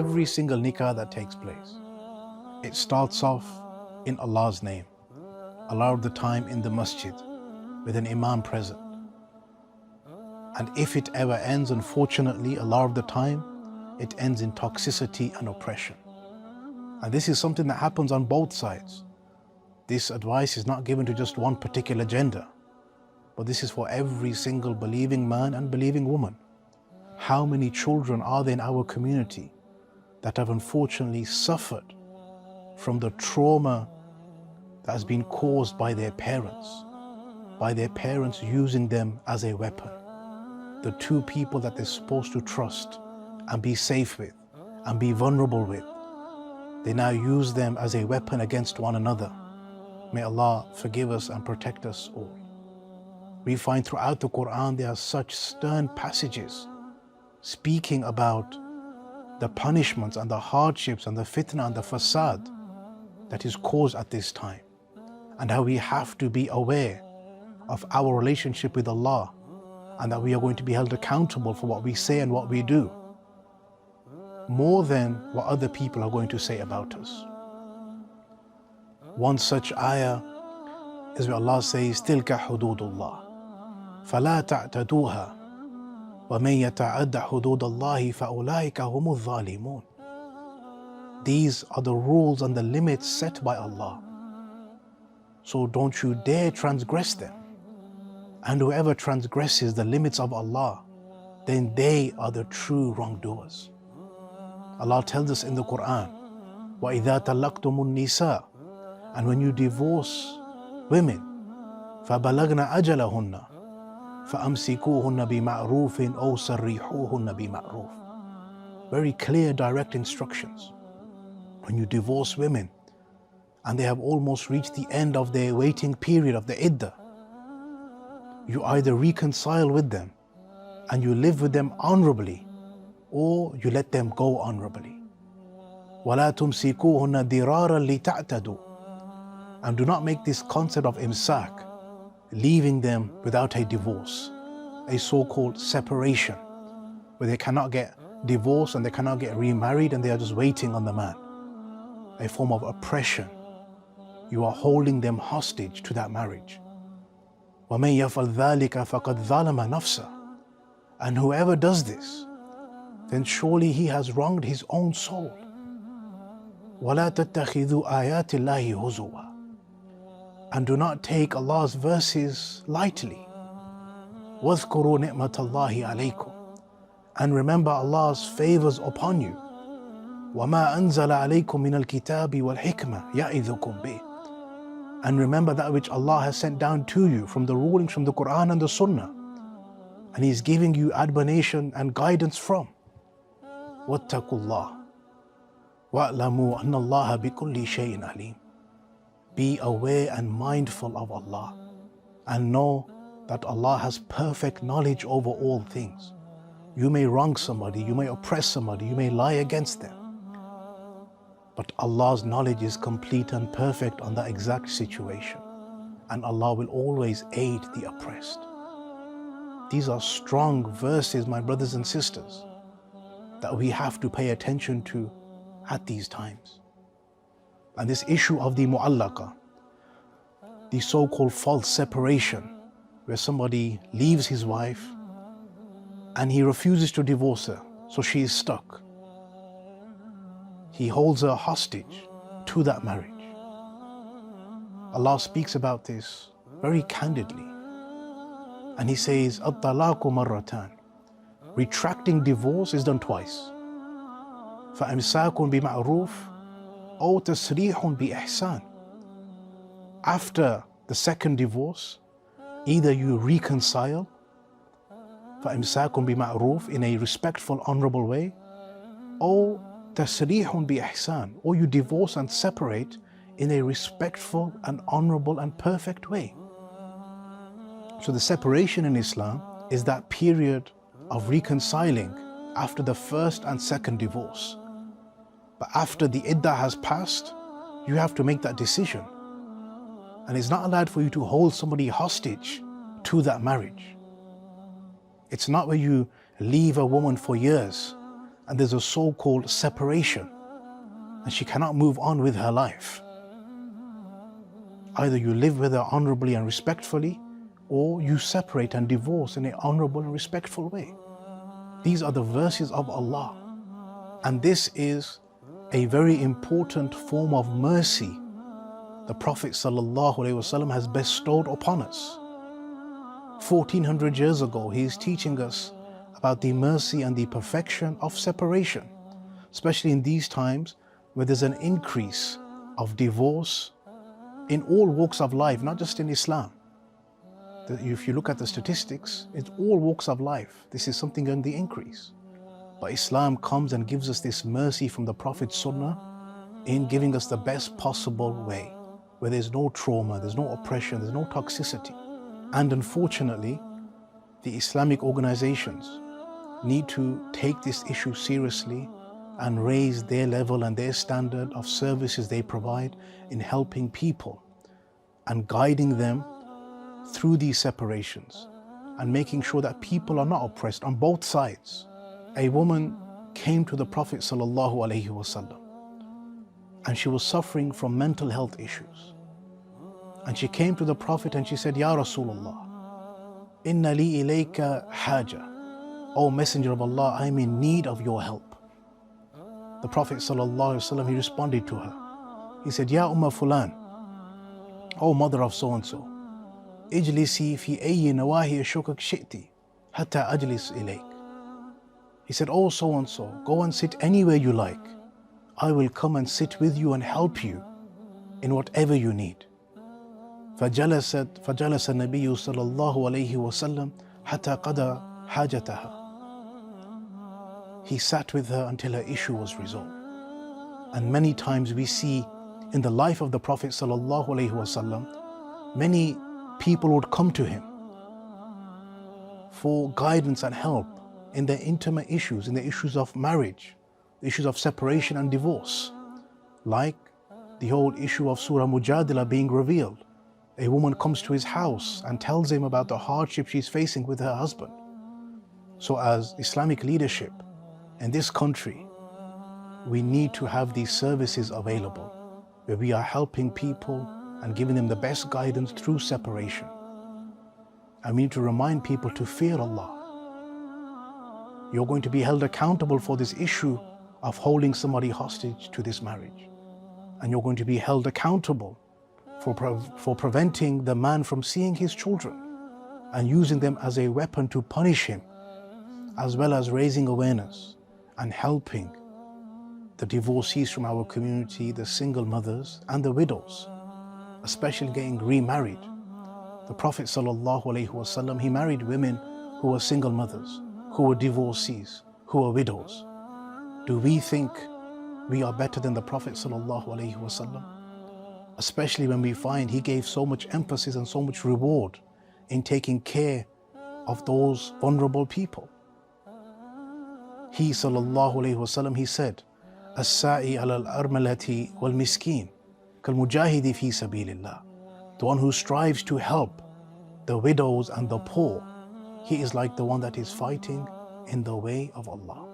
every single nikah that takes place, it starts off in Allah's name, a lot of the time in the masjid, with an imam present. And if it ever ends, unfortunately, a lot of the time, it ends in toxicity and oppression. And this is something that happens on both sides. This advice is not given to just one particular gender, but this is for every single believing man and believing woman. How many children are there in our community that have unfortunately suffered from the trauma that has been caused by their parents using them as a weapon? The two people that they're supposed to trust and be safe with and be vulnerable with, they now use them as a weapon against one another. May Allah forgive us and protect us all. We find throughout the Qur'an there are such stern passages speaking about the punishments and the hardships and the fitna and the fasad that is caused at this time, and how we have to be aware of our relationship with Allah, and that we are going to be held accountable for what we say and what we do, more than what other people are going to say about us. One such ayah is where Allah says, تِلْكَ حُدُودُ اللَّهِ فَلَا تَعْتَدُوهَا وَمَنْ يَتَعَدَّ حُدُودَ اللَّهِ فَأُولَٰئِكَ هُمُ الظَّالِمُونَ. These are the rules and the limits set by Allah. So don't you dare transgress them. And whoever transgresses the limits of Allah, then they are the true wrongdoers. Allah tells us in the Qur'an, وَإِذَا تَلَّقْتُمُ النِّسَاءَ, and when you divorce women, فَبَلَغْنَ أَجَلَهُنَّ فَأَمْسِكُوهُنَّ بِمَعْرُوفٍ أَوْ سَرِّحُوهُنَّ بِمَعْرُوفٍ. Very clear, direct instructions. When you divorce women and they have almost reached the end of their waiting period of the iddah, you either reconcile with them and you live with them honorably, or you let them go honorably. وَلَا تُمْسِكُوهُنَّ ضِرَارًا لِتَعْتَدُوا. And do not make this concept of imsak, leaving them without a divorce, a so-called separation, where they cannot get divorced and they cannot get remarried and they are just waiting on the man. A form of oppression. You are holding them hostage to that marriage. وَمَنْ يَفْعَلْ ذَلِكَ فَقَدْ ظَلَمَ نَفْسَهُ. And whoever does this, then surely he has wronged his own soul. وَلَا تَتَّخِذُوا آيَاتِ اللَّهِ هُزُوًا. And do not take Allah's verses lightly. وَاذْكُرُوا نِعْمَةَ اللَّهِ عَلَيْكُمْ. And remember Allah's favors upon you. وَمَا أَنزَلَ عَلَيْكُمْ مِنَ الْكِتَابِ وَالْحِكْمَةِ يَعِظُكُمْ بِهِ. And remember that which Allah has sent down to you from the rulings from the Qur'an and the Sunnah, and He's giving you admonition and guidance from. وَاتَّقُوا اللَّهِ وَاعْلَمُوا أَنَّ اللَّهَ بِكُلِّ شَيْءٍ عَلِيمٌ. Be aware and mindful of Allah, and know that Allah has perfect knowledge over all things. You may wrong somebody, you may oppress somebody, you may lie against them, but Allah's knowledge is complete and perfect on that exact situation, and Allah will always aid the oppressed. These are strong verses, my brothers and sisters, that we have to pay attention to at these times. And this issue of the mu'allaqa, the so-called false separation, where somebody leaves his wife and he refuses to divorce her, so she is stuck. He holds her hostage to that marriage. Allah speaks about this very candidly. And He says, الطلاق مرتان. Retracting divorce is done twice. فإمساك بمعروف أو تسريح بإحسان. After the second divorce, either you reconcile, فإمساك بمعروف, in a respectful, honorable way, or تسريح بإحسان, or you divorce and separate in a respectful and honorable and perfect way. So the separation in Islam is that period of reconciling after the first and second divorce. But after the iddah has passed, you have to make that decision. And it's not allowed for you to hold somebody hostage to that marriage. It's not where you leave a woman for years and there's a so-called separation, and she cannot move on with her life. Either you live with her honorably and respectfully, or you separate and divorce in an honorable and respectful way. These are the verses of Allah. And this is a very important form of mercy the Prophet ﷺ has bestowed upon us. 1400 years ago, he is teaching us about the mercy and the perfection of separation, especially in these times where there's an increase of divorce in all walks of life, not just in Islam. If you look at the statistics, it's all walks of life. This is something on the increase. But Islam comes and gives us this mercy from the Prophet's Sunnah in giving us the best possible way, where there's no trauma, there's no oppression, there's no toxicity. And unfortunately, the Islamic organizations need to take this issue seriously and raise their level and their standard of services they provide in helping people and guiding them through these separations and making sure that people are not oppressed on both sides. A woman came to the Prophet ﷺ and she was suffering from mental health issues. And she came to the Prophet and she said, Ya Rasulullah, inna li ilayka haja. O Messenger of Allah, I'm in need of your help. The Prophet ﷺ, he responded to her. He said, Ya Umma Fulan, O mother of so-and-so, ijlisi fi ayyi nawahi shukak shi'ti, hatta ajlis ilayk. He said, oh so-and-so, go and sit anywhere you like. I will come and sit with you and help you in whatever you need. فجلس النبي صلى الله عليه وسلم حتى قضى حاجتها. He sat with her until her issue was resolved. And many times we see in the life of the Prophet sallallahu alaihi wasallam, many people would come to him for guidance and help in their intimate issues, in the issues of marriage, issues of separation and divorce, like the whole issue of Surah Mujadila being revealed. A woman comes to his house and tells him about the hardship she's facing with her husband. So as Islamic leadership in this country, we need to have these services available where we are helping people and giving them the best guidance through separation. And we need to remind people to fear Allah. You're going to be held accountable for this issue of holding somebody hostage to this marriage. And you're going to be held accountable for preventing the man from seeing his children and using them as a weapon to punish him, as well as raising awareness and helping the divorcees from our community, the single mothers and the widows, especially getting remarried. The Prophet ﷺ, he married women who were single mothers, who were divorcees, who were widows. Do we think we are better than the Prophet ﷺ? Especially when we find he gave so much emphasis and so much reward in taking care of those vulnerable people. He ﷺ, he said, As-sa'i ala al-armalati wal-miskin kal-mujahidi fi sabilillah. The one who strives to help the widows and the poor, he is like the one that is fighting in the way of Allah.